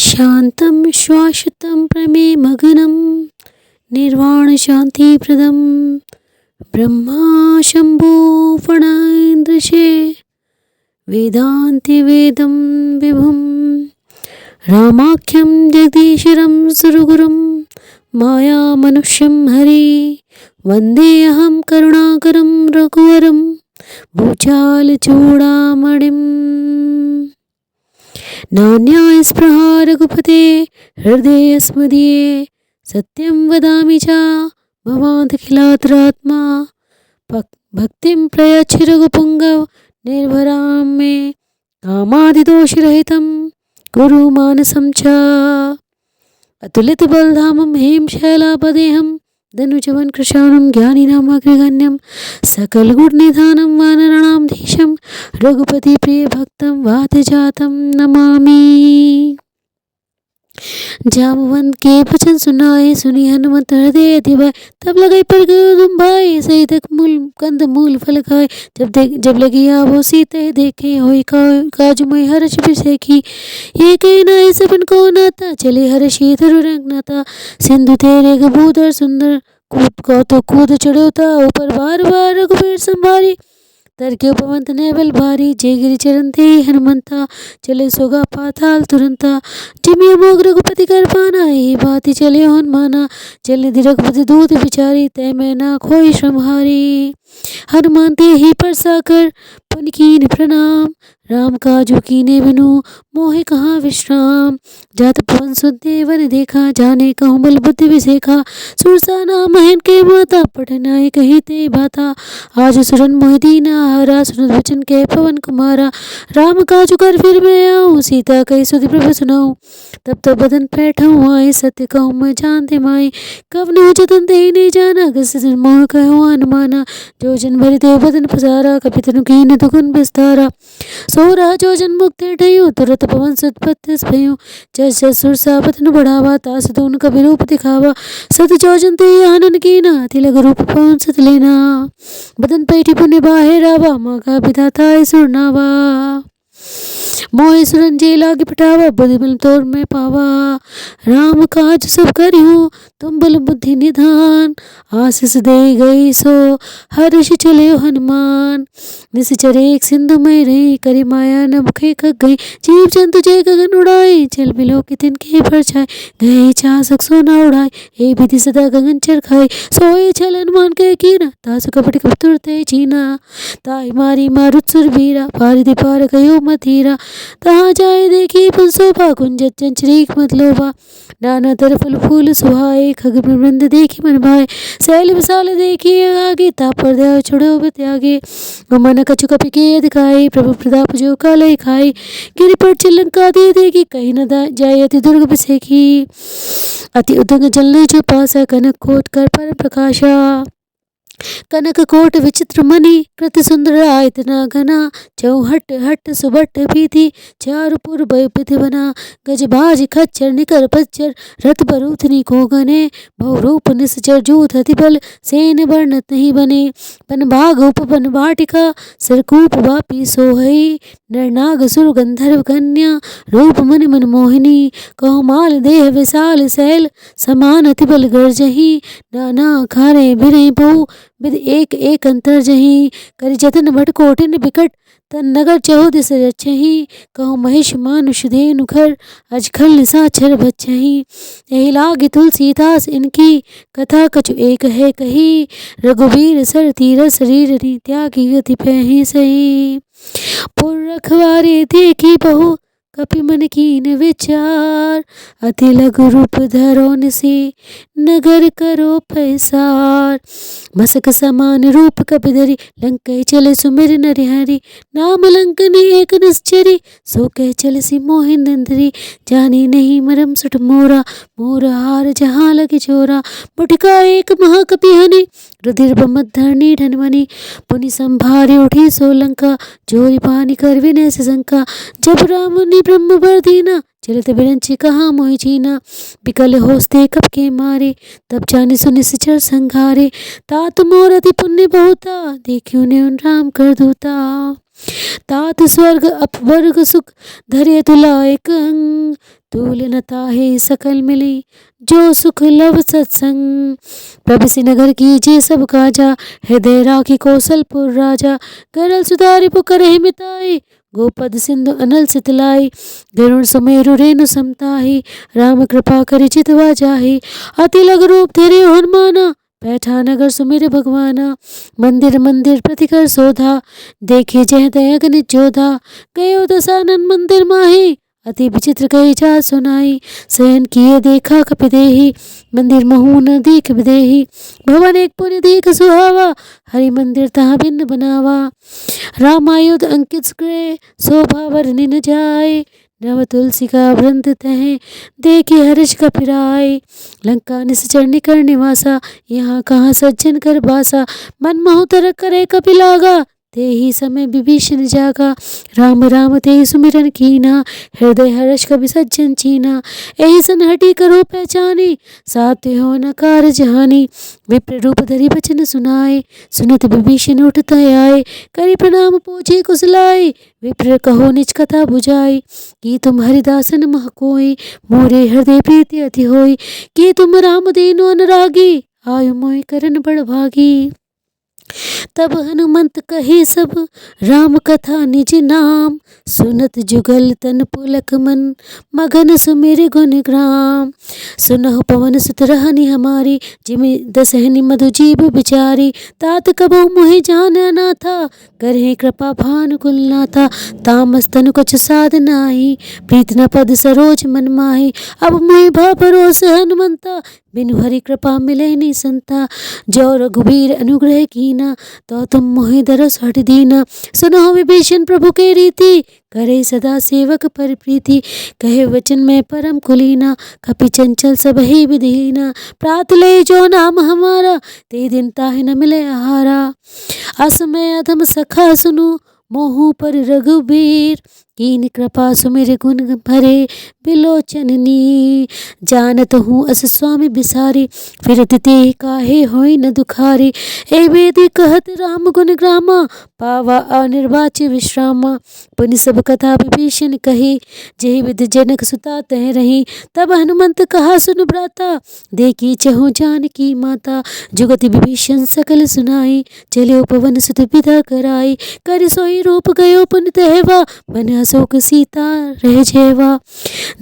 शान्तं श्वासतं प्रमेमगनं निर्वाणशान्तिप्रदं ब्रह्मा शम्भो फणैर्दृशे वेदान्तिवेदं विभुं रामाख्यं जगदीश्वरं सुरगुरुं मायामनुष्यं हरि वन्देऽहं करुणाकरं रघुवरं भूचालचूडामणिम्। नान्यास्पृहा रघुपते हृदयस्मदीये सत्यं वदामि च भवान्खिलात्मा भक्तिं प्रयच्छ रघुपुङ्गव निर्भरां मे कामादिदोषरहितं गुरु मानसं च अतुलितबलधामं हेमशैलापदेहं धनुजवन कृशानं ज्ञानिनामग्रगण्यं सकलगुणनिधानं वानराणां धीशं रघुपति प्रियभक्तं वातजातं नमामि। जामवंत के वचन सुनाए सुनी हनुमत हृदय दिवाए तब लगे पर तुम भाई सही तक मूल कंद मूल फल खाए जब लगी आवो सीते देखे होई काजु मई हर्ष बिसेखी ये कही ना सबन को नाता चले हर्षी धरु रंग नाता सिंधु तेरे गबूदर सुंदर कूद चढ़ोता ऊपर बार बार रघुबीर संभारी तरके उपवंत नेवल भारी जय गिरि चरण थे हनुमंता चले सोगा पाताल तुरंता जिमिया मोग रघुपति कर पाना ही बाती चले हनुमाना चले दि रघुपति दूत बिचारी तय मैं ना खोई श्रमहारी हनुमान ते ही परसाकर पुन कीन प्रणाम राम काजू कीने बिनु मोहे कहाँ विश्राम जात पवन सुदेवन देखा जाने कहूँ बल बुद्धि विसेखा सुरसा नाम महन के माता पठनाए कही ते बाता आज सुरन मोहदीना हारा सुन वचन के पवन कुमारा राम काजू कर फिर मैं आऊँ सीता कही सुधि प्रभु सुनाऊँ तब तो बदन पैठाऊँ आए सत्य कहूँ मैं जानते माई कब नो जतन दे नहीं जाना गस मोह कहूँ अनुमाना जो जन भरि देव बदन पसारा कपितनु कीन दुगुन विस्तारा सोरा जो जन मुक्ति ढयू तुरत पवन सुतपतिस भयू जस जस सुरसा बदन बढ़ावा तास दोन कवि रूप दिखावा सत जो जन ते आनन कीना तिलक रूप पवन सत लेना बदन पैठी पुण्य बाहे रावा माँ का विधाता सुरनावा मोहे सुरंजे लागे पटावा बुद्धि तोर में पावा राम काज सब करियो तुम बल बुद्धि निधान आशीष दे गई सो हर्ष चले हनुमान निश्चर एक सिंधु में रही करी माया न मुखे खग गई जीव जंतु जय गगन उड़ाए चल बिलो कि तिनके परछाए गए चासक सोना उड़ाए हे विधि सदा गगन चर खाए सोए छल हनुमान के कीना तासु कपट कपतुरते चीना ताई मारी मारुत सुरबीरा पारि दि पार गयो मथीरा तहाँ जाए देखी पुंसोभा कुंज चंचरीक मतलोभा नाना तरफ फल फूल सुहाए खग वृंद देखी मन भाए सैल विशाल देखी आगे तापर देव छोड़ो त्यागे मन कछु कपि के दिखाई प्रभु प्रताप जो काले खाई गिरि पर चिलंका दे देगी कहीं न जाए अति दुर्ग बिसेखी अति उदंग जलने जो पासा कनक कोट कर पर प्रकाशा कनक कोट विचित्र मणि कृति सुंदर आयतना घना चौहट हट सुबट पीथी चारुपुर विधि बना गजबाज खच्चर निकर पच्चर रथ बरूथनी को गने बहुरूप निश्चर जूथ अति बल सेन वर्णत नहीं बने पन भाग उपवन वाटिका सरकूप वापी सोहई नरनाग सुर गंधर्व कन्या रूप मन मन मोहिनी कौमाल देह विशाल सैल समान अति बल गर्जही नाना खारे भिरई बहु विद एक एक अंतर जही करि जतन भट कोटिन बिकट तन नगर चहु दिस रचही कहूँ महिष मानुष धेनु खर अजखल निशाचर बचही यही लागी तुलसीदास इनकी कथा कछु एक है कही रघुवीर सर तीर शरीर त्यागी गति पही सही पुर रखवारे देखी बहु कपि मन कीन विचार अति लघु रूप धरो निसी नगर करो पैसार मसक समान रूप कपि धरि लंकै चले सुमिर नरिहरि नाम लंकनी एक निश्चरी सो कह चल सी मोहिन नंदरी जानी नहीं मरम सुट मोरा मोर हार जहाँ लगे चोरा मुठका एक महाकपि हनि रुधिर बमत धरणी ढनमनी पुनि संभारी उठी सोलंका जोरी पानी कर विनय से शंका जब राम ने ब्रह्म वर दीना चलत बिरंची कहाँ मोहि चीना बिकल होस्ते कब के मारे तब जाने सुनि सिचर संघारे तात मोर अति पुण्य बहुता देखियो ने उन राम कर दूता तात स्वर्ग अपवर्ग सुख धरे तुला एक अंग तूल न ताहे सकल मिली, जो सुख लव सत्संग। प्रभु से नगर कीजिए सब काजा, हृदय राखी कौशलपुर राजा। गरल सुधारि पुकरहि मिताई, गोपद सिंधु अनल सितलाई। गरुण सुमेरु रेणु समताही, राम कृपा करि चितवा जाही। अति लघु रूप धरे हनुमाना, बैठा नगर सुमिर भगवाना। मंदिर मंदिर प्रतिकर शोधा, देखे जह दयग निज जोधा। गयो दसानन मंदिर माही, अति विचित्र कही जा सुनाई। शयन किए देखा कपिदेही, मंदिर महु न दीख विदेही। भवन एक पुण्य दीख सुहावा, हरि मंदिर तहाँ भिन्न बनावा। रामायुध अंकित गृह, शोभा वर्णि न जाय। नव तुलसी का वृंद तह, देखी हर्ष कपिराय। लंका निश्चर निकर निवासा, यहाँ कहाँ सज्जन कर बासा। मन मोह तर करे कपि लागा, ते ही समय विभीषण जागा। राम राम ते सुमिरन कीना, हृदय हर्ष कपि सज्जन चीना। एहि सन हटी करो पहचानी, साथ हो न कारज हानि। विप्र रूप धरि बचन सुनाए, सुनत विभीषण उठत आए। करि प्रणाम पूछे कुशलाए, विप्र कहो निज कथा बुझाई। कि तुम हरिदासन मह कोई, मोरे हृदय प्रीति अति होई। कि तुम राम दीनो अनुरागी, आयु मोहि करन बड़ भागी। तब हनुमंत कहे सब, राम कथा निज नाम। सुनत जुगल तन पुलक मन, मगन सुमिर गुण ग्राम। सुनहु पवन सुत रहनि हमारी, जिमि दसहनि मधु जीव बिचारी। तात कबहु मोहि जाना ना था, करहि कृपा भानुकुल नाथा। तामस तनु कछु साध नाही, प्रीत न पद सरोज मन माही। अब मोहि भा भरोस हनुमंता, बिनु हरि कृपा मिलै नि संता। जो रघुबीर अनुग्रह कीना, तो तुम मोहि दरस हठ दीना। सुनहो विभीषण प्रभु के रीति, करे सदा सेवक पर प्रीति। कहे वचन में परम कुलीना, कपि चंचल सब ही विधीना। प्रात ले जो नाम हमारा, ते दिन ताहि न मिले आहारा। असमय अधम सखा सुनु, मोहु पर रघुबीर। कीन कृपा सुमिर गुण भरे, बिलोचन नीर। जानत हूँ अस स्वामी बिसारी, फिरत ते काहे होई न दुखारी। ए वेदी कहत राम गुण ग्रामा, पावा अनिर्वाच्य विश्रामा। पुनि सब कथा विभीषण कही, जेहि विधि जनक सुता तह रही। तब हनुमंत कहा सुन भ्राता, देखी चहु जानकी माता। जुगति विभीषण सकल सुनाई, चले पवन सुत विदा कराई। कर सोई रूप गयो पुनि तहवा, मन अशोक सीता रह जेवा।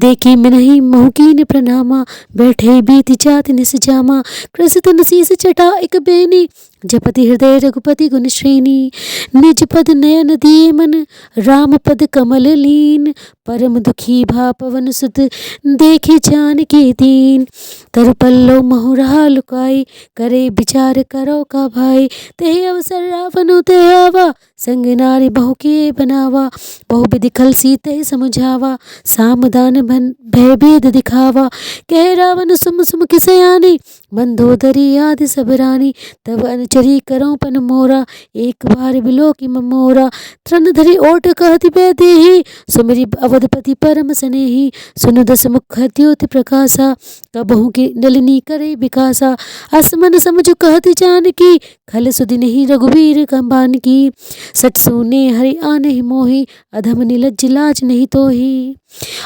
देखी मिनहि मोह कीन प्रणामा, बैठे बीति जात निस जामा। कृषित नसीस चटा एक बेनी, जपति हृदय रघुपति गुण श्रेणी। निज पद नयन दिए मन, राम पद कमल लीन। परम दुखी भा पवन सुत, देखे जानकी दीन। तरु पल्लव महु रहा लुकाई, करे विचार करो का भाई। तेहि अवसर रावण ते आवा, संग नारी बहु के बनावा। बहु विधि खल सीते समझावा, साम दान भय भेद दिखावा। कह रावण सुम सुम किसयानी, मंदोदरी आदि सब रानी। तब अनुचरी करो पन मोरा, एक बार बिलो की ममोरा। तृण धरी ओट कहति बैदेही, सुमिरि अवधपति परम सनेही। सुन दस मुख द्योति प्रकाशा, कबहु की नलिनी करे विकासा। असमन समझ कहति जानकी, खल सुधि नहीं रघुबीर कंबानकी। सच सुने हरि आने मोहि, अधम निलज्ज लाज नहीं तोहि।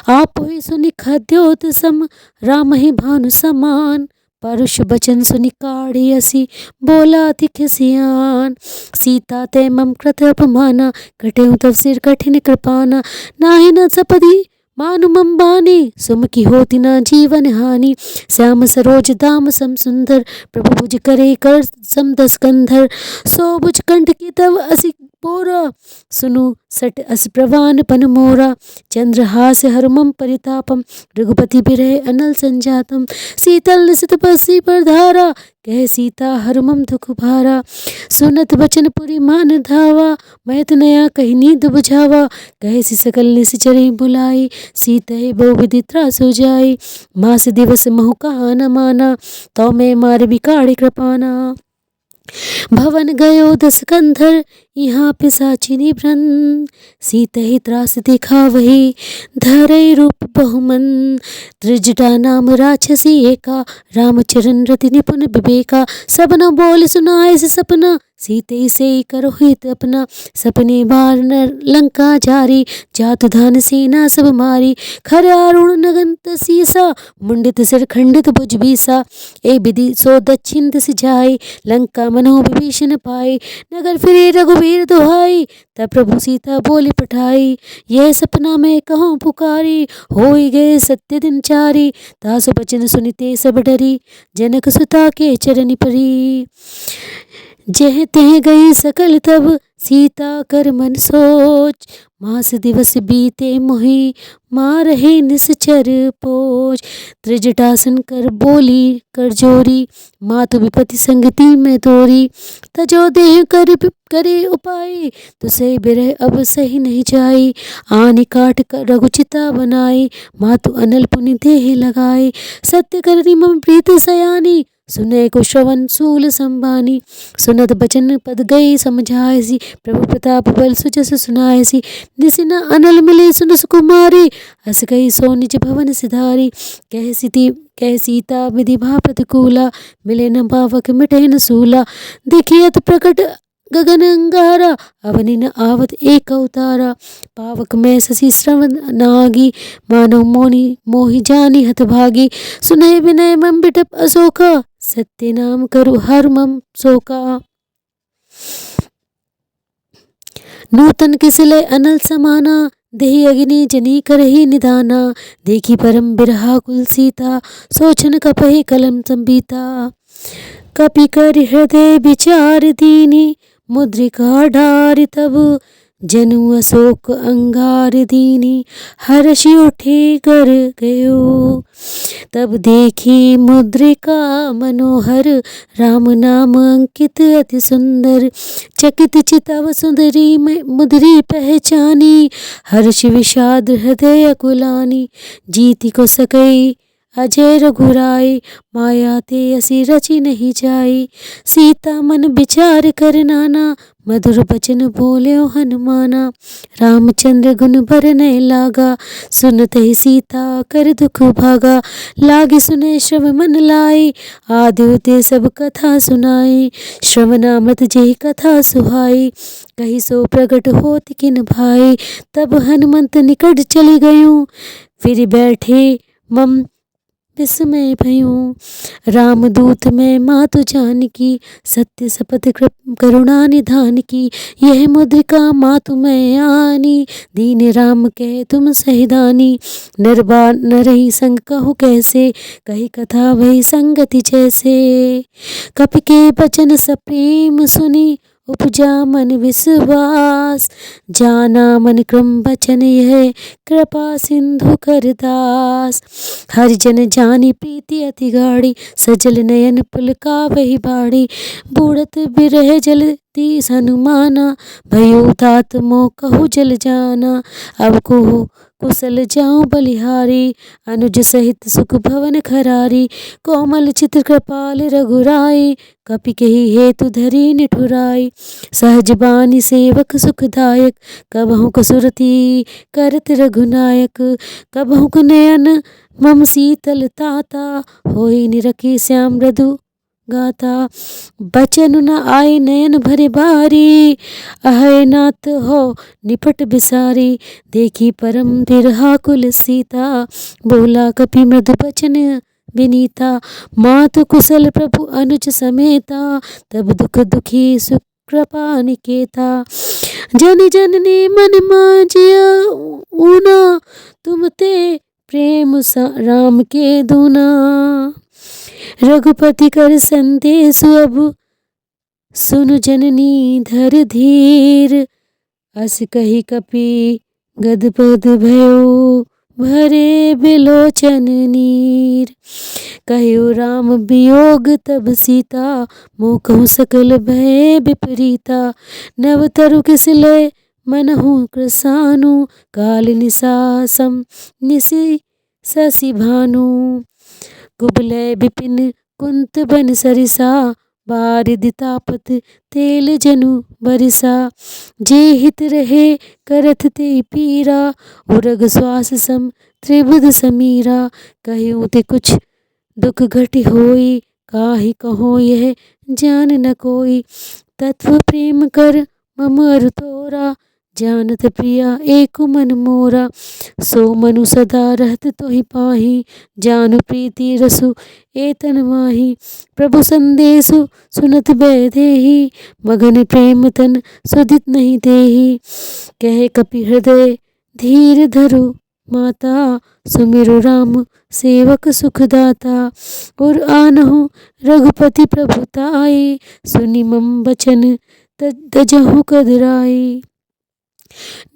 आप ही सुनि खद्योत सम, राम ही भानु समान। परुष बचन सुनि काढ़ी असी, बोला अति खिसियान। सीता ते मम कृत अपमाना, कटेहु तब सिर कठिन कृपाना। नाहि न सपदी मानु मम बानी, सुमकी होती न जीवन हानि। श्याम सरोज दाम सम सुंदर, प्रभु भुज करे कर सम दस कंधर। सो भुज कंठ की तव असि बोरा, सुनु सट अस प्रवान पन मोरा। चंद्रहास हरुमम परितापम, रघुपति बिरह अनल संजातम। शीतल निशित बसी पर धारा, कह सीता हरुमम दुख भारा। सुनत बचन पुरी मान धावा, महत नया कही नींद बुझावा। कहे सी सकल निश्चरी बुलाई, सीते बहु विधि त्रास हो जाई। मास दिवस महु कहा न माना, तो मैं मार बिकाड़ी कृपाना। भवन गयो दस कंधर, यहाँ पिशाचिनी व्रन। सीत ही त्रास दिखा वही, धरई रूप बहुमन। त्रिजटा नाम राक्षसी एका, रामचरण रति निपुण विवेका। सबन बोल सुनाए से सपना, सीते से करो हित अपना, सपने बार नर लंका जारी, जात धान सेना सब मारी, खर आरुण नगंत सीसा, मुंडित सिर खंडित भुज बीसा, ए विधि सो दक्षिण दिस जाई, लंका मनो विभीषण पाई, नगर फिरे रघुवीर दुहाई, तब प्रभु सीता बोली पठाई, यह सपना मैं कहूँ पुकारी, होई गए सत्य दिन चारी, तासु बचन सुनिते सब डरी, जनक सुता के चरनि परी, जह तह गई सकल तब, सीता कर मन सोच, मास दिवस बीते मोहि, मारहे निश्चर पोच, त्रिजटासन कर बोली कर जोरी, मातु विपति संगति में तोरी, तजो देह कर करे उपाय, तुसे बिरह अब सही नहीं जाई, आनि काट कर रघुचिता बनाई, मातु अनल पुनि देह लगाई, सत्य करनी मम प्रीत सयानी, सुने को श्रवण सूल संबानी, सुनत बचन पद गई समझायसी, प्रभु प्रताप बल सुजस सुनायसी, निसिना अनल मिले सुन सुकुमारी, हस गई सो निज भवन सिधारी, कह सीता विधि भा प्रतिकूला, मिले न पावक मिटे न सूला, देखियत प्रकट गगन अंगारा, अवनि न आवत एक अवतारा, पावक में शशि श्रवण नागी, मानो मोहि जानी हतभागी, सुनय विनय मम बिटप अशोका, सत्य नाम करु हर मम शोका, नूतन किसलय अनल समाना, देहि अग्नि जनी करहि निदाना, देखी परम बिरहा कुल सीता, सोचन कपहि कलम संबीता, कपि कर हृदय विचार दीनी, मुद्रिका डारि तब जनु अशोक अंगार दीनी, हर्षि उठे कर गयो, तब देखी मुद्रिका मनोहर, राम नाम अंकित अति सुंदर, चकित चितव सुंदरी मुद्री पहचानी, हर्ष विषाद हृदय अकुलानी, जीति को सकई अजय रघुराई, माया ते असी रचि नहीं जाई, सीता मन विचार कर नाना, मधुर बचन बोल्यो हनुमाना, रामचंद्र गुण बरनय लागा, सुनत ही सीता कर दुख भागा, लागे सुने श्रव मन लाई, आदि ते सब कथा सुनाई, श्रवणामृत जेहि कथा सुहाई, कही सो प्रगट होत किन भाई, तब हनुमंत निकट चली गयूं, फिर बैठे मम विस्मय भयूं, रामदूत में मातु जानकी, सत्य शपथ करुणा निधान की, यह मुद्रिका मातु मैं आनी, दीन राम कह तुम सहिदानी, नरही संग कहु कैसे, कही कथा भई संगति जैसे, कपि के बचन सप्रेम सुनी, उपजा मन विश्वास, जाना मन क्रम बचन यह, कृपा सिंधु कर दास, हरिजन जानी प्रीति अति गाढ़ी, सजल नयन पुलका वही बाड़ी, बूढ़त बिरह जलती हनुमाना, भयो तात मोह कहु जल जाना, अब को कुशल जाऊं बलिहारी, अनुज सहित सुख भवन खरारी, कोमल चित्र कृपाल रघुराई, कपि कही हेतु धरी निठुराई, सहज बानी सेवक सुखदायक, कबहु कसुरती करत रघुनायक, कबहु नयन मम शीतल ताता, होई निरखी श्याम मृदु गाता, बचन न आए नयन भरे बारी, अहै नाथ हो निपट बिसारी, देखी परम बिरहा कुल सीता, बोला कपि मृदु बचन विनीता, मातु कुशल प्रभु अनुज समेता, तब दुख दुखी सुख कृपा निकेता, जन जननी मन मांजिया ऊना, तुम ते प्रेम राम के दूना, रघुपति कर संदेश अब, सुनु जननी धर धीर, अस कही कपि गदपद भयो, भरे बिलोचन नीर, कहो राम वियोग तब सीता, मोह कहूँ सकल भय विपरीता, नव तरु किसलय मनहु कृसानु, काल निसासम निसि शशि भानु, कुबलय विपिन कुंत बन सरिसा, बारिदि तापत तेल जनु बरिसा, जे हित रहे करत ते पीरा, उरग श्वास सम त्रिबुध समीरा, कहूँ ते कुछ दुख घटि होई, काहि कहो यह जान न कोई, तत्व प्रेम कर मम अरु तोरा, जानत प्रिया एक मन मोरा। सो मनु सदा रहत तोहि पाही, जानु प्रीति रसु एतन माही। प्रभु संदेशु सुनत बैदेही, मगन प्रेम तन सुदित नहीं देही। कहे कपि हृदय धीर धरु माता, सुमिरु राम सेवक सुखदाता। और आनहु रघुपति प्रभुताई, सुनि मम बचन तजहु कदराई।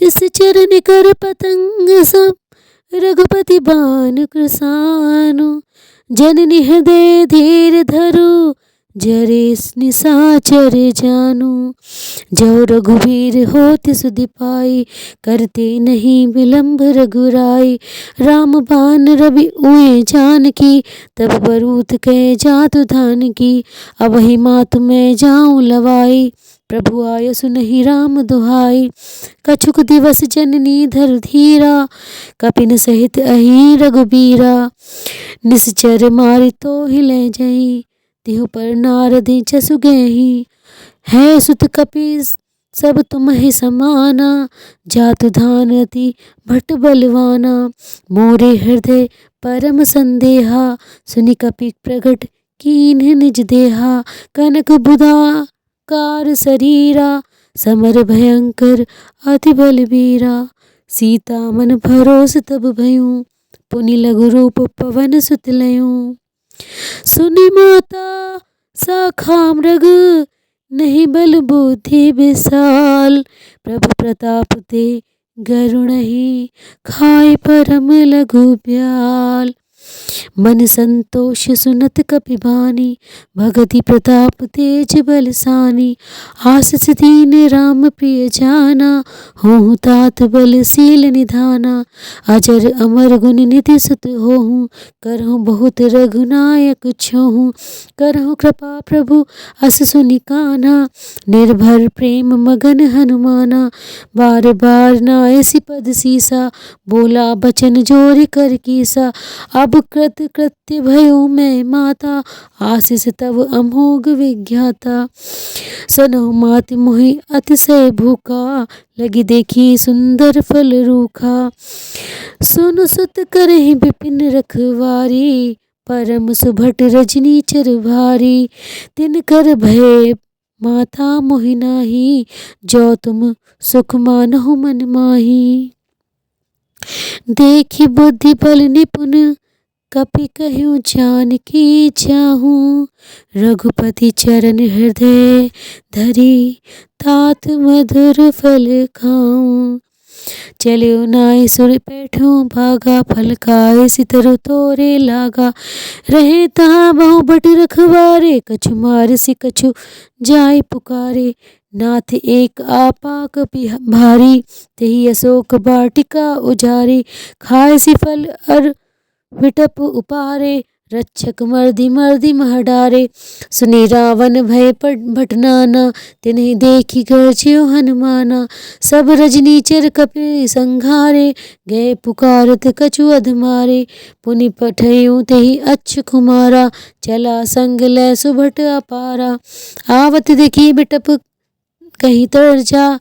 निश्चर निकर पतंग सब, रघुपति बान कृसानु। जननी हृदय धीर धरु, जरे निशाचर जानू। जो रघुवीर होत सुधि पाई, करते नहीं विलंब रघुराई। राम बान रवि उए जानकी, तब बरूत कह जातु धान की। अबहि मातु मैं जाऊं लवाई, प्रभु आय सुनहि राम दुहाई। कछुक दिवस जननी धर धीरा, कपिन सहित अहि रघुबीरा। निश्चर मारि तो हिले जहीं, तिहु पर नारद जसु गेहि। है सुत कपि सब तुम्हि समाना, जातु धान अति भट बलवाना। मोरे हृदय परम संदेहा, सुनि कपि प्रगट कीन्ह निज देहा। कनक बुधा कार शरीरा, समर भयंकर अति बलबीरा। सीता मन भरोस तब भयूं, पुनि लघु रूप पवन सुत लयूं। सुनि माता साखा मृग, नहीं बल बुद्धि विशाल। प्रभु प्रताप ते गरुणहि, खाए परम लघु ब्याल। मन संतोष सुनत कपि बानी, भगति प्रताप तेज बलसानी। आशीष दीन राम प्रिय जाना, होहु तात बलशील निधाना। अजर अमर गुण निधि सुत होहु, करहु बहुत रघुनायक छोहु। करहु कृपा प्रभु अस सुनि कान्हा, निर्भर प्रेम मगन हनुमाना। बार बार नायसि पद सीसा, बोला बचन जोर कर कीसा। अब कृत कृत्य भयो मैं माता, आशीष तव अमोघ विज्ञाता। सुनहु माति मोहि अतिशय भूखा, लगी देखी सुंदर फल रूखा। सुनु सुत करहि विपिन रखवारी, परम सुभट रजनी चर भारी। तिनकर भय माता मोहि नाही, जो तुम सुख मानहु मन माही। देखि बुद्धि बल निपुण, कपि कहूँ जानकी चाहूँ। रघुपति चरण हृदय धरी, तात मधुर फल खाऊं। चलियो नाय सुर पैठूं भागा, फल खाए सितरु तोरे लागा। रहे तहाँ बहु बट रखवारे, कछु मारसि कछु जाय पुकारे। नाथ एक आपा कपि भारी, तेहि अशोक वाटिका उजारी। खाए सि फल अर विटप उपारे, रक्षक मर्दि मर्दि मह डारे। सुनि रावण भय भट नाना, तिन्हि देखि गर्ज्यो हनुमाना। सब रजनीचर कपि संघारे, गए पुकारत कछु अधमारे। पुनि पठयूं तेहि अच्छ कुमारा, चला संग लै सुभट अपारा। आवत देखि बिटप कहीं तर्जा,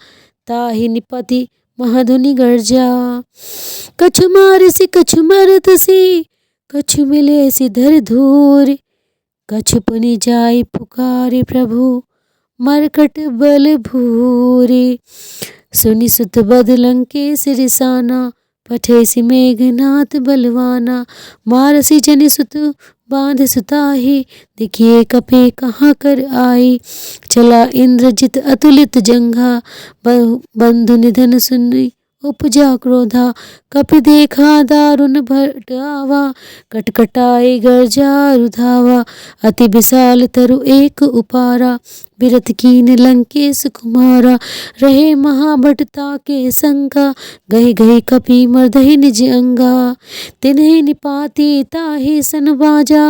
ताहि निपति महधुनि गर्जा। कछु मारसि कछु मरतसि, कछु मिले सिधर धूर। कछु पुनि जाय पुकारे प्रभु, मरकट बल भूरि। सुनि सुत बद लंकेश रिसाना, पठेसि मेघनाथ बलवाना। मारसि जनि सुत बांध सुताहि, दिखिए कपि कहाँ कर आई। चला इंद्रजित अतुलित जंघा, बंधु निधन सुनि उपजा क्रोधा। कपि देखा दारुण भट आवा, कटकटाए गर्जा रुधावा। अति विशाल तरु एक उपारा, बिरथ कीन लंकेश कुमारा। रहे महाभट ताके शंका, गहि गहि कपि मर्दहि निज अंगा। तिन्हि निपाति ताहि सन बाजा,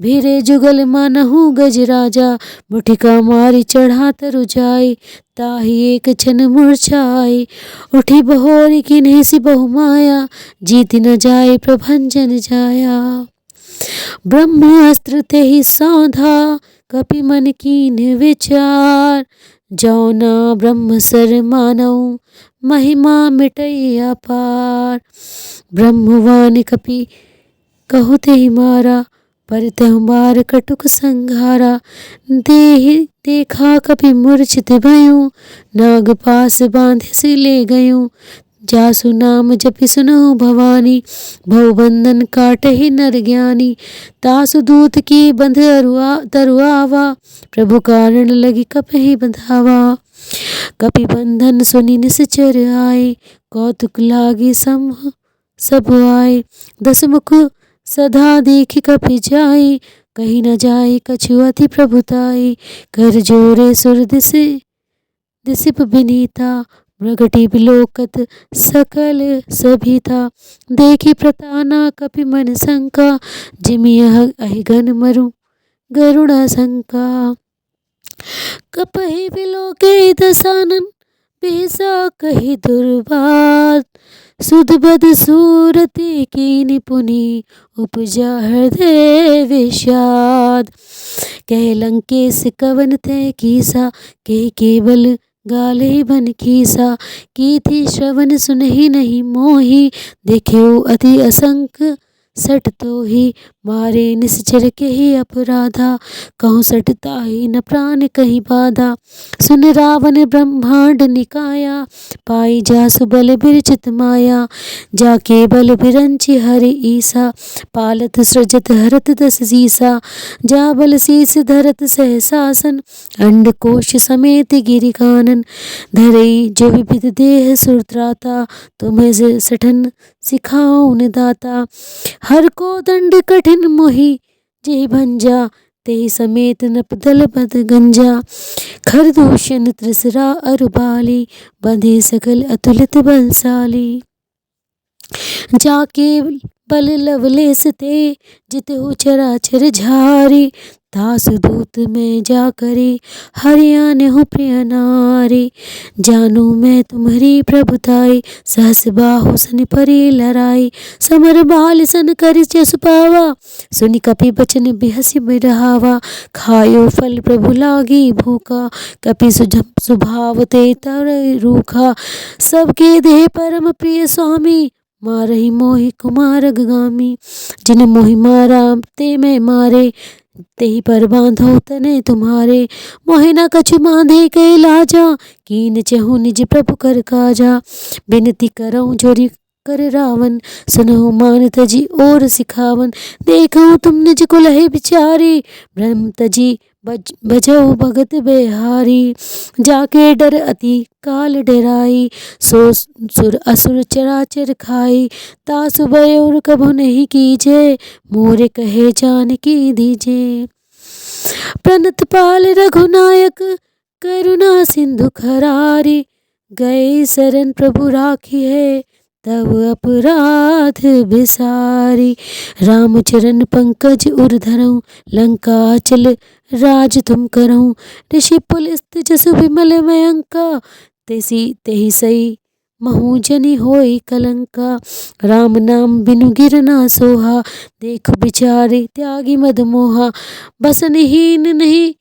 भिरे जुगल मानहु गज राजा। मुठिका मारि चढ़ा तरु जाय, ताहि एक क्षण मूर्छाई। उठी बहोरी किन्हि सि बहु माया, जीति न जाय प्रभंजन जाया। ब्रह्मास्त्र तेहि सौंधा, कपि मन कीन विचार। जौना ब्रह्म सर मानऊ महिमा मिटई अपार। ब्रह्मवान कपि कहु तेहि मारा पर तहु बार कटुक संघारा। देखा कपि मूर्छित भयूं नाग पास बांधे ले गयूं। जासु नाम जपि सुनहु भवानी भवबंधन काटहि नर ज्ञानी। तासु दूत की बंध तरुआवा प्रभु कारण लगी कपहि बंधावा। कपि बंधन सुनि निश्चर आए कौतुक लागी सब आए। दस मुख सदा देखि कपि जाई कहीं न जाई कछु अति प्रभुताई। कर जोरे सुर दिसिप बिनीता प्रगति बिलोकत सकल सभीता। देखी प्रताना कपि मन शंका जिमि अहिगन मरु गरुड़ शंका। कपहि बिलोके दसानन बिहसा कहि दुर्बात। सुध बद सूरति कीनि पुनि उपजा हृदय विषाद। कह लंकेश कवन तै कीसा कह केवल गाले बन खीसा। की थी श्रवण सुनहि नहीं मोहि देख्यो अति असंख सट तोहि। मारे निश्चर केहि अपराधा कहूँ सटता ही न प्राण कहीं बाधा। सुन रावण ब्रह्मांड निकाया पाई जासु बल बिरचित माया। जाके बल बिरंचि हरि ईसा पालत सृजत हरत दस सीसा। जा बल शीस धरत सहसासन अंडकोश समेत गिरि कानन। धरई जो विविध देह सुरत्राता तुम्हें सठन सिखाऊन दाता। हर को दंड कठिन मोहि जेहि भंजा तेहि समेत नप दल बद गंजा। खरदूषण त्रिसरा अरुबाली बंधे सकल अतुलित बलशाली। जाके बल लवलेस ते जितहु चराचर झारी। तासु दूत में जा करी हरियाणहु प्रिय नारी। जानू मैं तुम्हारी प्रभुताई सहस बाहु सन परी लराई। समर बाल सन करि जसु पावा सुनि कपि बचन बिहसि बिरहावा। खायो फल प्रभु लागी भूखा कपि सुभाव ते तरई रूखा। सबके देह परम प्रिय स्वामी मारहि मोहि कुमार गामी। जिन मोहि मारा ते मैं मारे तेहि पर बांधो तने तुम्हारे। मोहि न कछु बांधे कै लाजा कीन चहु निज प्रभु कर काजा। बिनती करऊँ जोरि कर रावण सुनहु मान तजी और सिखावन। देखऊँ तुम निज कुलहि बिचारी ब्रह्म तजी बजऊ भगत बेहारी। जाके डर अति काल डराई सो सुर असुर चराचर खाई। तासु भय और कभु नहीं कीजे मोरे कहे जानकी दीजे। प्रणत पाल रघुनायक करुणा सिंधु खरारी। गए शरण प्रभु राखी है तब अपराध बिसारी। रामचरण पंकज उर धरऊँ लंका चल राज तुम करऊँ। ऋषि पुलिस्त जसु विमल मयंका तेहि सई महु जनि होई कलंका। राम नाम बिनु गिर ना सोहा देखु बिचारे त्यागी मद मोहा। बसनहीन नहीं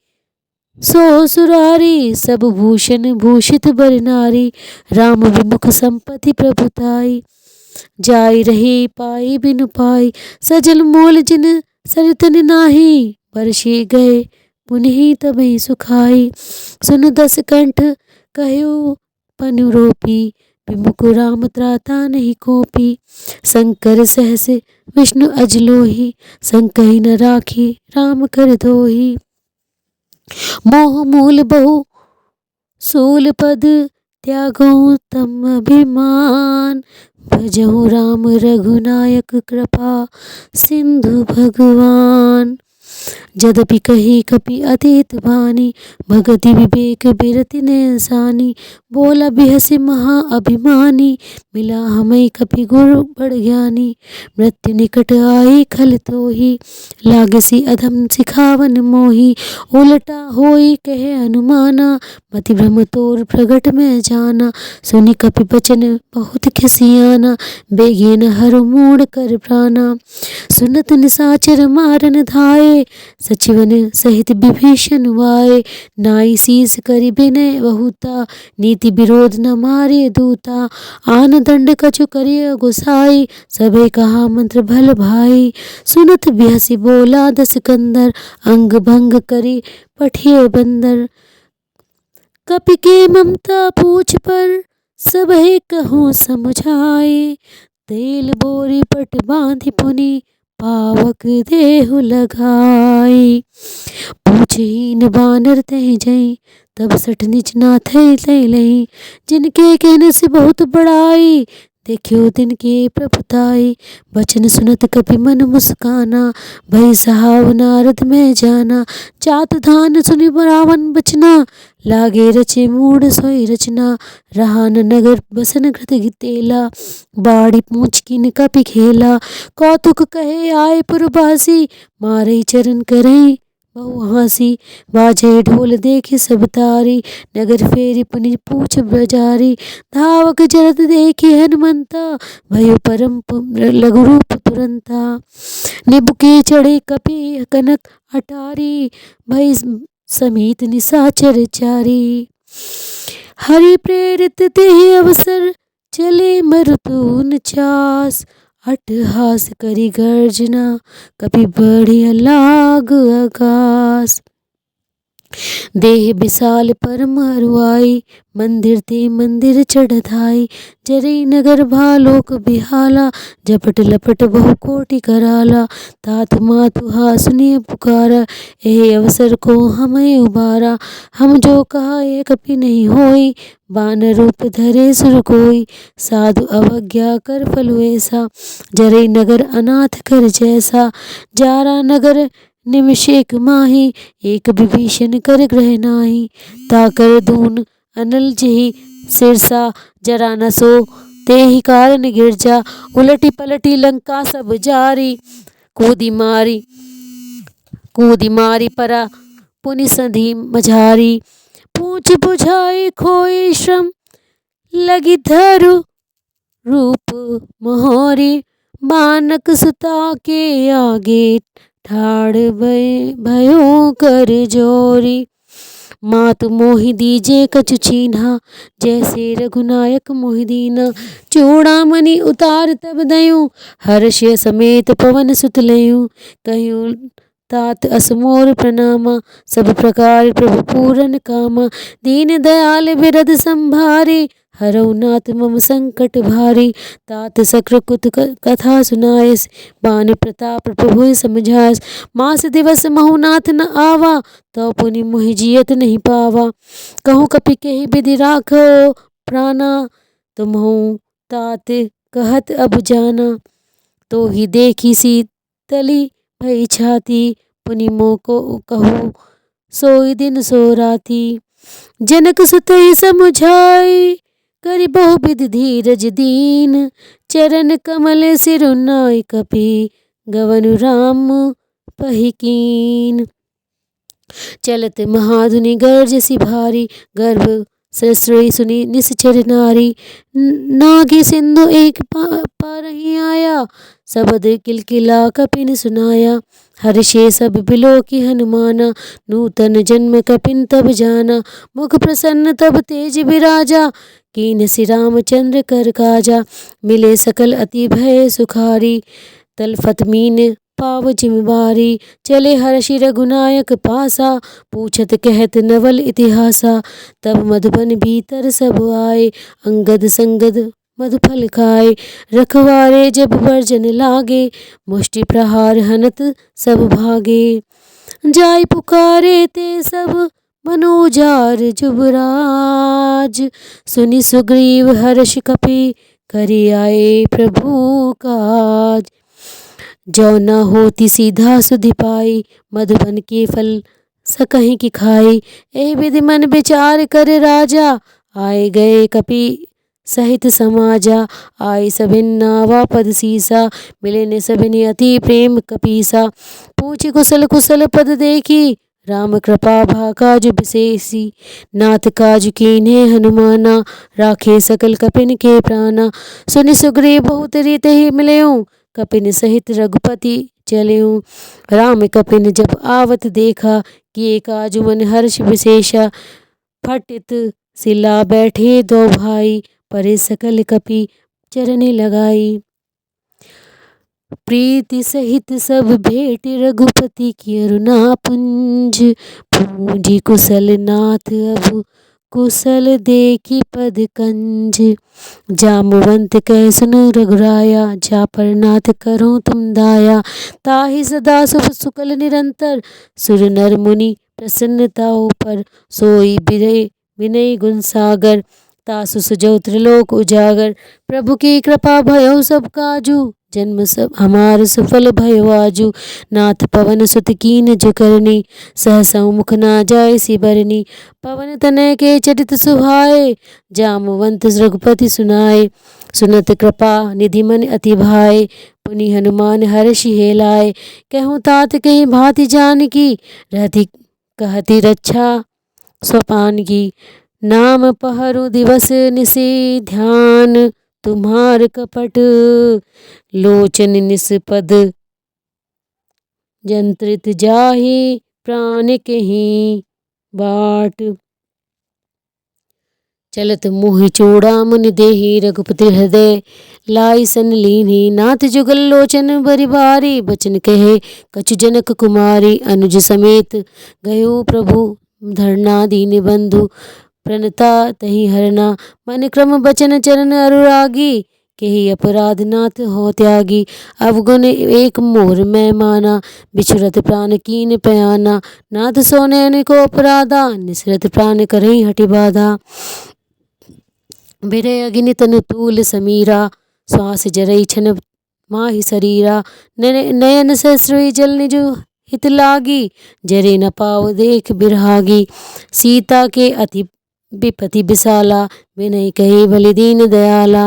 सो सुरारी सब भूषण भूषित बर नारी। राम विमुख संपत्ति प्रभुताई जाई रही पाई बिनु पाई। सजल मोल जिन सरितन नाही बरसे गए पुनहि तबहि सुखाई। सुनु दस कंठ कहयो पनु रोपी विमुख राम त्राता नहीं कोपी। शंकर सहस विष्णु अजलोहि संकहि न राखी राम कर दोहि। मोह मूल बहु सूल पद त्यागऊँ तम अभिमान। भजहु राम रघुनायक कृपा सिंधु भगवान। जदपि कही कपि अतीत बानी भगति विवेक बिरति नैसानी। बोला बिहसि महा अभिमानी मिला हमें कपि गुरु बड़ ज्ञानी। मृत्यु निकट आई खल तोहि लागसी अधम सिखावन मोहि। उलटा होई कहे अनुमाना मति भ्रम तोर प्रगट में जाना। सुनि कपि बचन बहुत खिसियाना बेगेन हर मूड कर प्राणा। सुनत निशाचर मारन धाये, सचिवन सहित विभीषण वाए। नाई शीस करि विनय बहुता, नीति विरोध न मारे दूता। आन दंड कछु करिय गोसाई, सबे कहा मंत्र भल भाई। सुनत बिहसी बोला दस कंदर, अंग भंग करि पठिए बंदर। कपि के ममता पूछ पर, सबहे कहूँ समझाए। तेल बोरी पट बांधि पुनि, पावक देहु लगाई। पूछहीन बानर तह जई, तब सठ निज नाथै लई लई। जिनके कहने से बहुत बड़ाई, देखियो तिनके प्रभुताई। बचन सुनत कपि मन मुस्काना, भई सहाव नारद में जाना। जात धान सुनि रावण बचना, लागे रचे मूढ़ सोई रचना। रहा न नगर बसन घृत तेला, बाड़ी पूछ किन कपि खेला। कौतुक कहे आए पुरबासी, मारई चरण करई बहु हासी। बाजे ढोल देखे सब तारी, नगर फेरी पुनि पूछ बजारी। धावक जरत देखी हनुमंता, भयो परम लघु रूप तुरंता। निबुके चढ़े कपि कनक अटारी, भई समीत निशाचर चारी। हरि प्रेरित तेहि अवसर, चले मरुतु चास। अट्टहास करि गर्जना, कपि बढ़िया लाग आकाश। देह विशाल परम हरुआई, मंदिर ते मंदिर चढ़धाई। जरई नगर भालोक बिहाला, झपट लपट बहु कोटि कराला। तात मातु हा सुनिय पुकारा, एहि अवसर को हमें उबारा। हम जो कहा ये कपि नहीं होई, बानर रूप धरे सुर कोई। साधु अवज्ञा कर फल ऐसा, जरई नगर अनाथ कर जैसा। जारा नगर निमिष एक माही, एक विभीषण कर ग्रह नाही। ताकर दून अनल जेहि सिरसा, जरा न सो तेहि कारण गिरजा। उलटी पलटी लंका सब जारी, कूदी मारी परा पुनि संधि मझारी। पूछ बुझाई खोई श्रम, लगी धरु रूप मोहरी। बानक सुता के आगे, ठाड़ भयो कर जोरी। मातु मोहि दीजे कछु छीन्हा, जैसे रघुनायक मोहि दीना। चूड़ामणि उतार तब दयूं, हर्षय समेत पवन सुत लयूं। कह्यूं तात असमोर प्रणामा, सब प्रकार प्रभु पूरन कामा। दीन दयाल बिरद संभारी, हरऊ नाथ मम संकट भारी। तात सकृत कथा सुनायस, बान प्रताप प्रभु समझायस। मास दिवस महु नाथ न आवा, तो पुनि मोहि जियत नहीं पावा। कहूँ कपि केहि विधि राखो प्राणा, तुम्हु तात कहत अब जाना। तो ही देखी शीतली भई छाती, पुनि मोको कहूँ सोई दिन सो राती। जनक सुतहि समुझाई, करि बहु विधि धीरज दीन। चरण कमल सिरु नाई कपि, गवनु राम पहि कीन। चलत महाधुनि गरजसि भारी, गर्भ सरस्वती सुनि निश्चर नारी। नागी सिंधु एक पारहि आया, सबद किलकिला कपिन सुनाया। हर्षे सब बिलोकी हनुमाना, नूतन जन्म कपिन तब जाना। मुख प्रसन्न तब तेज बिराजा, कीन सि रामचंद्र कर काजा। मिले सकल अति भय सुखारी, तलफत मीन पाव जिमवारी। चले हर्षि रघुनायक पासा, पूछत कहत नवल इतिहासा। तब मधुबन भीतर सब आए, अंगद संगद मधुफल खाए। रखवारे जब वर्जन लागे, मुष्टि प्रहार हनत सब भागे। जाय पुकारे ते सब मनोजार जुबराज। सुनि सुग्रीव हर्ष कपि, करि आए प्रभु काज। जो न होती सीधा सुधि पाई, मधुबन के फल सकहि की खाई। एहि विधि मन विचार कर राजा, आए गए कपि सहित समाजा। आए सभिन नावा पद सीसा, मिले ने सभिनि अति प्रेम कपीसा। पूछि कुशल कुशल पद देखी, राम कृपा भा काजु विशेषी। नाथ काजु कीन्हे हनुमाना, राखे सकल कपिन के प्राणा। सुनि सुग्रीव बहुत रीत ही मिलयूं, कपिन सहित रघुपति चल्यूं। राम कपिन जब आवत देखा, किए काजु मन हर्ष विशेषा। फटित सिला बैठे दो भाई, परे सकल कपि चरण लगाई। प्रीति सहित सब भेंट रघुपति की अरुणा पुंज। पूंजी कुशल नाथ अब कुशल देखी पद कंज। जामवंत कह सुनो रघुराया, जा पर नाथ करो तुम दाया। ताहि सदा शुभ सुकल निरंतर, सुर नर मुनि प्रसन्नताओ पर। सोई विनय गुण सागर, तासु सजौ त्रिलोक उजागर। प्रभु की कृपा भयो सब काजू, जन्म सब हमार सफल भयो आजू। नाथ पवन सुत कीन जो करनी, सहसौ मुख ना जाय सी बरनी। पवन तनय के चरित सुहाए, जामवंत रघुपति सुनाए। सुनत कृपा निधि मन अति भाए, पुनि हनुमान हर्षि हेलाय। कहूँ तात कहीं भांति जानकी, रहती कहती रक्षा स्वपान की। नाम पहरू दिवस निशि ध्यान, तुम्हार कपट लोचन निष्पद। जंत्रित जाहि प्राण कहीं बाट। चलत मोहि चूड़ामणि देहि, रघुपति हृदय लाई सन लीन्ही। नाथ जुगल लोचन बरि भारी, बचन कहे कछु जनक कुमारी। अनुज समेत गयो प्रभु, धरना दीन बंधु। प्रणता तहि हरना, मन क्रम बचन चरण अनुरागी। केहि अपराध नाथ हो त्यागी, अवगुण एक मोर मैं माना। बिछुरत प्राण कीन पयाना, नाथ सो नैन को अपराधा। निसरत प्राण करहि हठि बाधा, बिरह अग्नि तनु तूल समीरा। श्वास जरई छन माहि शरीरा, नयन सहस्र जल निज हित लागी। जरे न पाव देख बिरहागी, सीता के अति विपति विशाला। विनय कहे बलि दीन दयाला,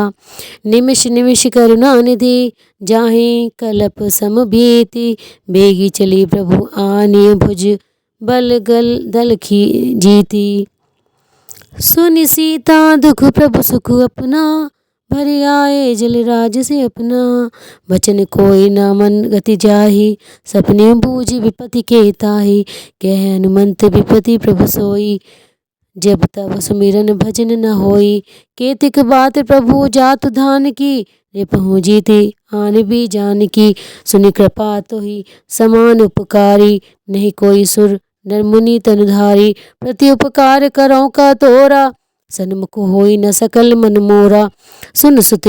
निमिष निमिष करुणा निधि। जाहि कलप सम भीति, बेगी चली प्रभु आनिय भुज। बल गल दल जीती, सुनि सीता दुख प्रभु सुख अपना। भरि आए जल राज से अपना, बचन कोई न मन गति जाहि। सपने बूझि विपति के ताहि, कह हनुमंत विपति प्रभु सोई। जब तब सुमिरन भजन न होई, केतिक बात प्रभु जातु धान की। रिपहुँ जीति आन भी जानकी, सुनि कृपा तोहि समान उपकारी। नहीं कोई सुर नर मुनि तनुधारी, प्रति उपकार करौ का तोरा। सन्मुख होई न सकल मन मोरा, सुन सुत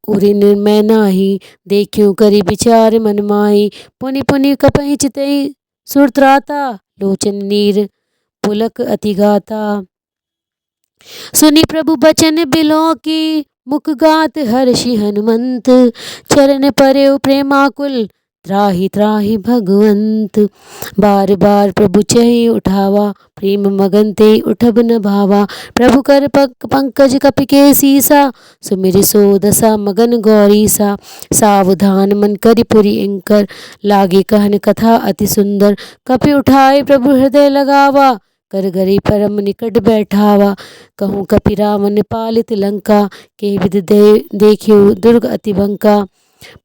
उरि निर्मय नाही। देखियो करि विचार मन माही, पुनि पुनि कपहि चितहि सुर त्राता। लोचन नीर पुलक अति गाता, सुनि प्रभु बचन बिलो की। मुख गात हर्षि हनुमंत, चरण पर्यो प्रेमाकुल। त्राहि त्राहि भगवंत, बार बार प्रभु चहि उठावा। प्रेम मगन ते उठब न भावा, प्रभु कर पंकज कपि के सीसा। सुमिरि सो दशा मगन गौरीसा, सावधान मन करि पुरि इंकर। लागे कहन कथा अति सुंदर, कपि उठाए प्रभु हृदय लगावा। कर गरी परम निकट बैठावा, कहूँ कपि रावण पालित लंका। के विध देखियो दुर्ग अति बंका।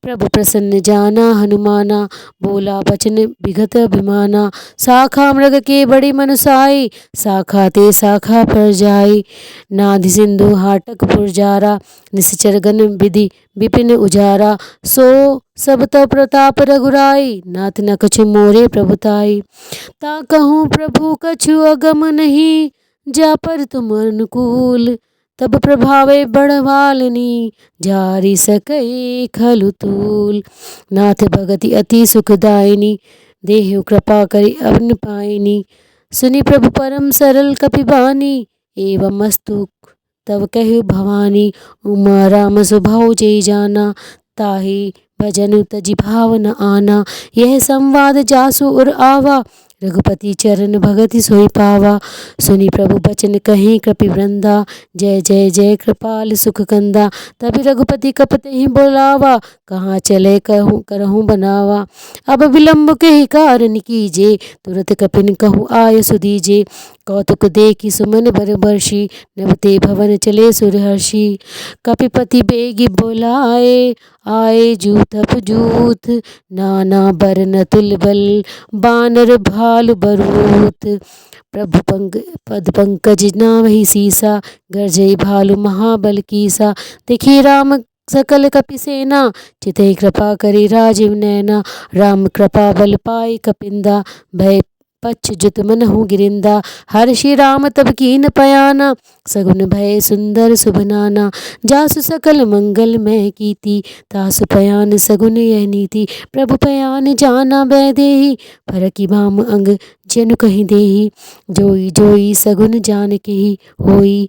प्रभु प्रसन्न जाना हनुमाना, बोला वचन विगत अभिमाना। शाखा मृग के बड़ी मनुसाई, शाखा ते शाखा पर जाई। नाधि सिंधु हाटक पुरजारा, निश्चर गण विधि विपिन उजारा। सो सब तव प्रताप रघुराई, नाथ न कछु मोरे प्रभुताई। ता कहूँ प्रभु कछु अगम नहीं, जा पर तुम अनुकूल। तब प्रभावे बढ़वालनी, जारी सकई खलु तूल। नाथ भगति अति सुखदायिनी, देहु कृपा करि अवन पाइनी। सुनि प्रभु परम सरल कपि बानी, एवं अस्तु तब कहु भवानी। उमा राम स्वभाव जय जाना, ताहि भजनु तजि भाव न आना। यह संवाद जासु उर आवा, रघुपति चरण भगति सोई पावा। सुनि प्रभु बचन कहीं कृपि वृंदा, जय जय जय कृपाल सुख कंदा। तभी रघुपति कपते ही बोलावा, कहाँ चले कहूँ करहूँ बनावा। अब विलम्ब के ही कारण कीजे, तुरत कपिन कहूँ आय सुदीजे। कौतुक देखी सुमन बर बर्षि, नभते भवन चले सुरहर्षि। कपिपति बेगी बोलाए, आए जूथ अपजूथ, नाना बरन तुल बल, बानर भालु बरूथ। प्रभु पद पंकज नामहि सीसा, गरजई भालु महाबल कीसा। देखी राम सकल कपि सेना, चितहि कृपा करी राजीव नैना। राम कृपा बल पाई कपिंदा, भय पच्छ जुत मनहु गिरिंदा। हर्षि राम तब कीन पयाना, सगुन भय सुंदर शुभनाना। जासु सकल मंगल मैं कीति, तासु पयान सगुन यह नीति। प्रभु पयान जाना बैदेही, फरकि भाम अंग जनु कहीं देही। जोई जोई सगुन जान केहि होई,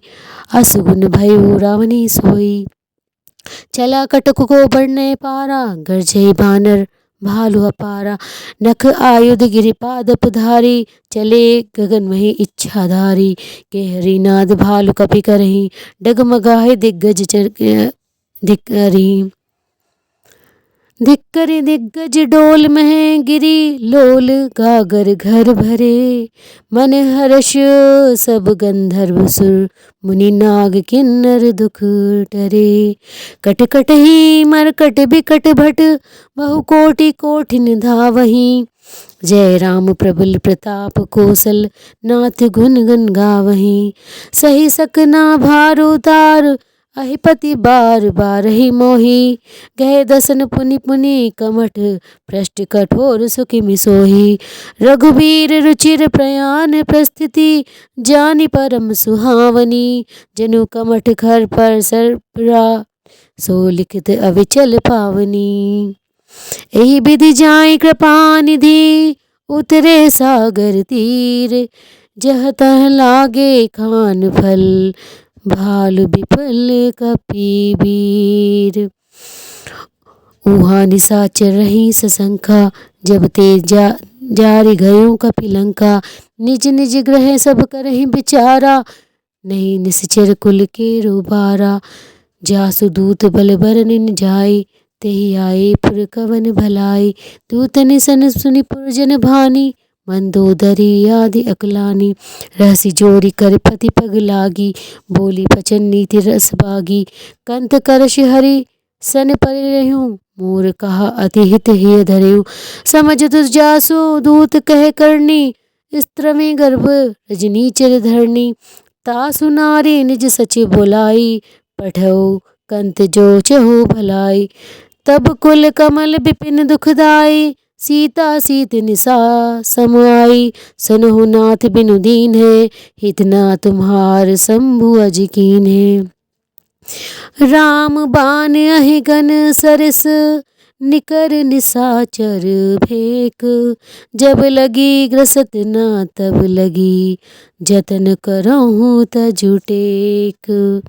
असुगुन भयो रावणी सोई। चला कटक को बढ़ने पारा, गरजई बानर भालु अपारा। नख आयुध गिरिपाद धारी, चले गगन मही इच्छाधारी। के हरिनाद भालु कपि करही, डगमगाहे दिग्गज धिक्करी। धिक्करि दिग्गज डोल मह गिरी, लोल गागर घर भरे। मन हर्ष सब गंधर्व सुर, मुनि नाग किन्नर दुख टरे। कट कटहि मरकट बिकट भट, बहु कोटि कोठिन धावहीं। जय राम प्रबल प्रताप कौशल, नाथ गुन गन गावहीं। सही सकना भार उतार, अहिपति बार बारहि मोही। गहे दसन पुनि पुनि कमठ, पृष्ठ कठोर सुखिमि सोही। रघुबीर रुचिर प्रयाण प्रस्थिति, जानि परम सुहावनी। जनु कमठ खर पर सरपरा, सो लिखित अविचल पावनी। एहि विधि जाई कृपा निधि, उतरे सागर तीर। जह तह लागे खान फल, भालु विफल कपि ऊहा निशाचर रही सशंका, जब ते जारि गयो कपि लंका। निज निज ग्रह सब करहि विचारा, नहीं निश्चर कुल के रोबारा। जासु दूत बल बरनिन जाई, तेहि आए पुर कवन भलाई। दूत निसन सुनि पुरजन भानी, मंदोदरी आदि अकलानी। रहसि जोरी कर पति पग लागी, बोली बचन नीति रस बागी। कंत करश हरि सन परे रहूं, मोर कहा अति हित हिय धरेऊ। समझ तुझ जासु दूत कह करनी, स्त्रवी गर्भ रजनी चिर धरनी। तासु नारी निज सचिव बोलाई, पठऊ कंत जो चहु भलाई। तब कुल कमल विपिन दुखदाई, सीता सीत निसा सम आई। सुनहु नाथ बिनु दीन है, हितना तुम्हार शंभु अज कीन है। राम बान अहि गन सरस, निकर निशाचर भेक। जब लगी ग्रसत ना तब लगी, जतन करहूँ तजु टेक।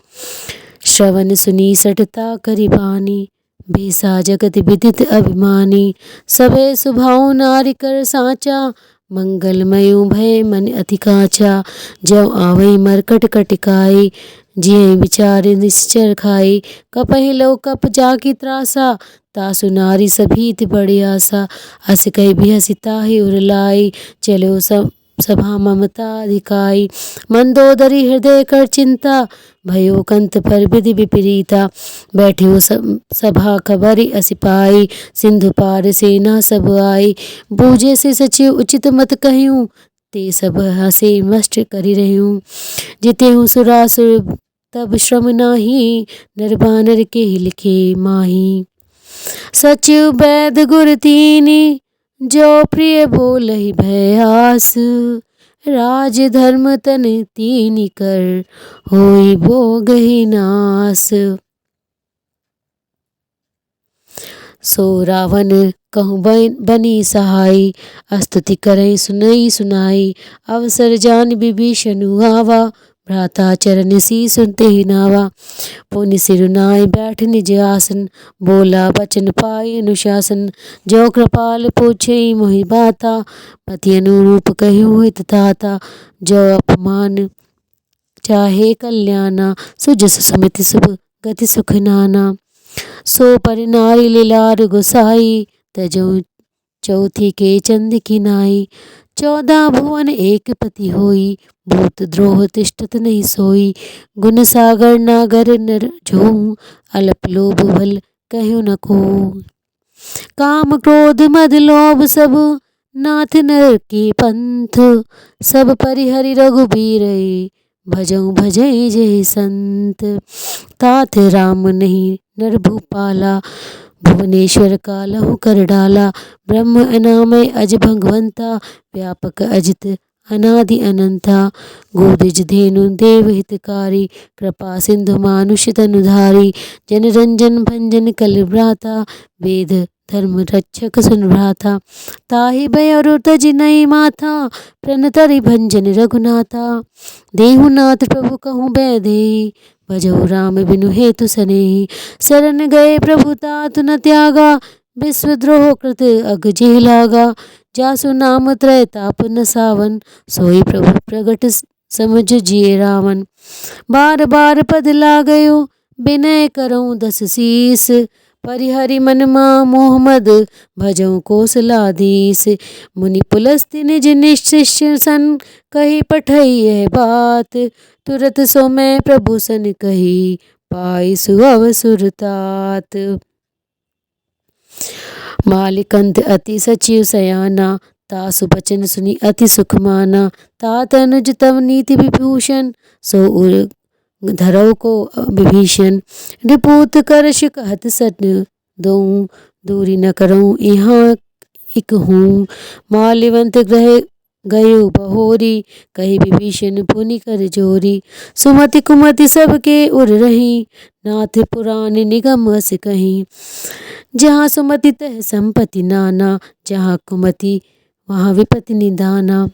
श्रवण सुनी सटता करि बानी, बेसा जगत विदित अभिमानी। सभे सुभाऊ नारी कर साचा, मंगलमयो भय मन अति काचा। जब आवई मरकट कटिकाई, जिय विचार निश्चर खाई। कपहि लो कप जाकी त्रासा, तासु नारी सभीत बड़ी आशा। अस कहि बिहसि ताहि उर लाई, चलो सभा ममता अधिकाई। मंदोदरी हृदय कर चिंता, भयो कंत पर विधि विपरीता। बैठियो सभा खबरि असि पाई, सिंधु पार सेना सब आई। बूझे से सचिव उचित मत कहूँ, ते सब हसे मस्ट करि रहूँ। जितेहु सुरासुर तब श्रम नाही, नर बानर के लिखे माही। सचिव वैद गुर तीनी, जो प्रिय बोलहि भयास। राज धर्म तन तीनि कर, होई भोगहि नास। सो रावण कहूँ बनी सहाई, स्तुति करई सुनई सुनाई। अवसर जान विभीषण आवा, भ्राता चरण शीस तेहि नावा। पुनि सिरुनाई बैठ निज आसन, बोला बचन पाई अनुशासन। जो कृपाल पूछई मोहि बाता, पति अनुरूप कहूँ हित ताता। जो अपमान चाहे कल्याणा, सुजस सुमिति शुभ गति सुख नाना। सो पर नारी लीलार गोसाई, तजो चौथी के चंद की नाई। 14 भुवन एक पति होई, भूत द्रोह तिष्ठत नहीं सोई। गुण सागर नागर नर जो, अल्प लोभ भल कहु न को। काम क्रोध मद लोभ सब, नाथ नर के पंथ। सब परिहरि रघुबीर, भजऊं भजई जय संत। तात राम नहीं नर भूपाला, भुवनेश्वर कालहु कर डाला। ब्रह्म अनामय अज भगवंता, व्यापक अजित अनादि अनंता। गोदिज धेनु देव हितकारी, कृपा सिंधु मानुष तनुधारी। जन रंजन भंजन कल भ्राता, वेद धर्म रक्षक सुन भ्राता। ताहि भय और तज नई माथा, प्रणतरि भंजन रघुनाथा। देहुनाथ प्रभु कहूँ बैदेही, भजऊ राम बिनु हेतु सनेही। शरण गए प्रभु तात न त्यागा, विश्वद्रोह कृत अग जेह लागा। जासु नाम त्रय ताप न सावन, सोई प्रभु प्रगट समझ जिए रावण। बार बार पद लागयो, विनय करऊँ दस शीस। परिहरि मन मा मोह मद, भजऊँ कौशलाधीश। मुनि पुलस्त्य निज निशिष्य सन, कही पठई यह बात। तुरत सो मैं प्रभु सन कही, पाई सुअव सुरतात। मालिकंत अति सचिव सयाना, तासु बचन सुनी अति सुख माना। तात अनुज तव नीति विभूषण, सो उर धरऊ को विभीषण। रिपुत करश कहत सत दोऊं, दूरी न करऊं यहाँ इक हूँ। माल्यवंत ग्रह गयो बहोरी, कही विभीषण पुनि कर जोरी। सुमति कुमति सबके उर रही, नाथ पुराण निगम अस कहीं। जहाँ सुमति तह संपत्ति नाना, जहाँ कुमति वहाँ विपत्ति निदाना।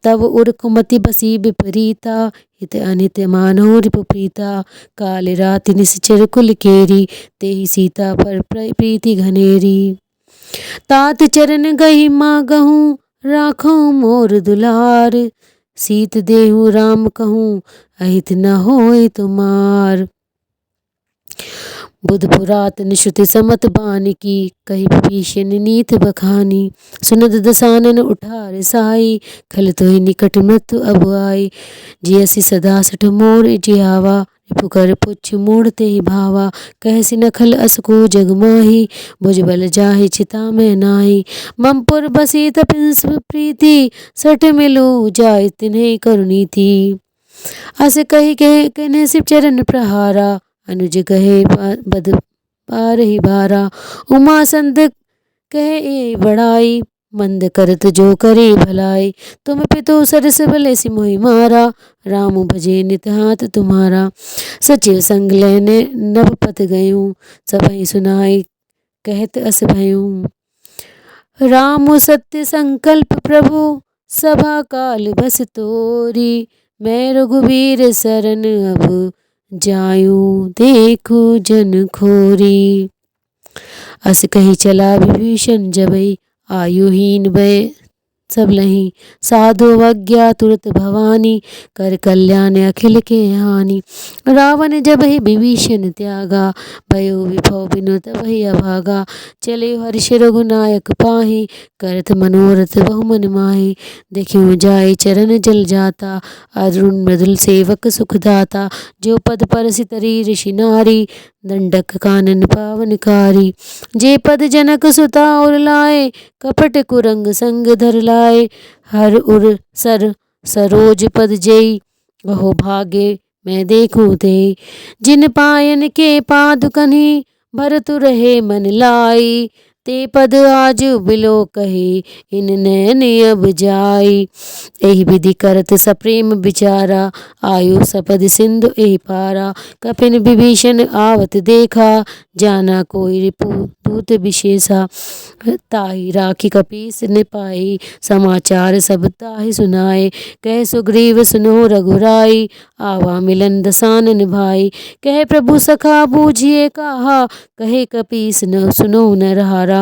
तब उर कुमति बसी विपरीता, हित अनित मानव रिपुप्रीता। काल राति निश्चर कुल केरी, तेहि सीता पर प्रीति घनेरी। तात चरण गही मागहूँ, राखऊँ मोर दुलार। सीत देहु राम कहूँ, अहित न होय तुमार। बुध पुरातन श्रुति समत बानिकी, कही विभीषण नीत बखानी। सुनत दसानन उठार साई, खल तोहि निकट मृत्यु अब आई। जियसि सदा सठ मोर जियावा, रिपुकर पुच्छ मोड़ तेहि भावा। कहसि नखल अस को जग माही, भुज बल जाहि चिता में नाही। ममपुर बसी तपिंस प्रीति, सठ मिलो जाय तिन्हि करुनीति। अस कही कहने शिव चरण प्रहारा, अनुज कहे बद पार ही भारा। उमा संत कहे ए बड़ाई, मंद करत जो करे भलाई। तुम पितु सरस भले सि मोहि मारा, राम भजे नित हाथ तुम्हारा। सचिव संग लेने नभ पत गयूं, सबहि सुनाई कहत अस भयूं। राम सत्य संकल्प प्रभु, सभा काल बस तोरी। मैं रघुबीर शरण अब, जायूं देखो जन खोरी। अस कही चला विभीषण जबई, आयुहीन भय सब लही। साधु अवज्ञा तुरत भवानी, कर कल्याण अखिल के हानि। रावण जब ही विभीषण त्यागा, भयो विभव बिनु तबहि अभागा। चले हर्ष रघुनायक पाहि, करत मनोरथ बहु मन माहि। देखियो जाय चरण जल जाता, अरुण मृदुल सेवक सुखदाता। जो पद परसि तरी ऋषि नारी, दंडक कानन पावनकारी। जे पद जनक सुता और लाए, कपट कुरंग संग धर लाए। हर उर सर सरोज पद जेई, वहो भागे मैं देखूं ते। जिन पायन के पादुकनि, भरतु रहे मन लाई। ते पद आज बिलो कहे, इन नैन अब जाई। एहि विधि करत सप्रेम विचारा, आयो सपद सिंधु एहि पारा। कपिन विभीषण आवत देखा, जाना कोई रिपु दूत विशेषा। ताहि राखी कपीस ने पाई, समाचार सब ताहि सुनाए। कह सुग्रीव सुनो रघुराई, आवा मिलन दसानन भाई। कहे प्रभु सखा बूझिए कहा, कहे कपीस न सुनो न रहारा।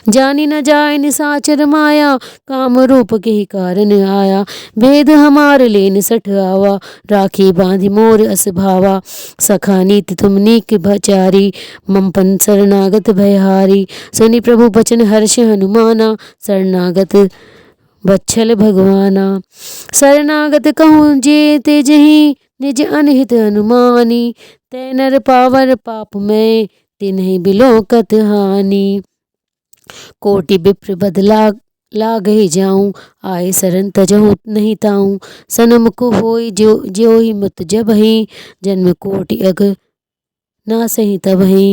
जानी न जाय निसाचर माया, काम रूप के ही कारण आया। भेद हमार लेन सठ आवा, राखी बांधि मोर अस भावा। सखा नीति तुम नीक भचारी, ममपन शरणागत भयहारी। सुनि प्रभु बचन हर्ष हनुमाना, शरणागत बच्छल भगवाना। शरणागत कहूँ जे ते जहीं निज अनहित अनुमानी। तै नर पावर पाप में तिन्हि बिलोकत हानि। कोटि विप्र बदला लागहि जाऊँ। आए शरण तजहु नहीं ताऊँ। सनमुख होई ज्योहि मुत जबहि। जन्म कोटि अग नासहि तबहि।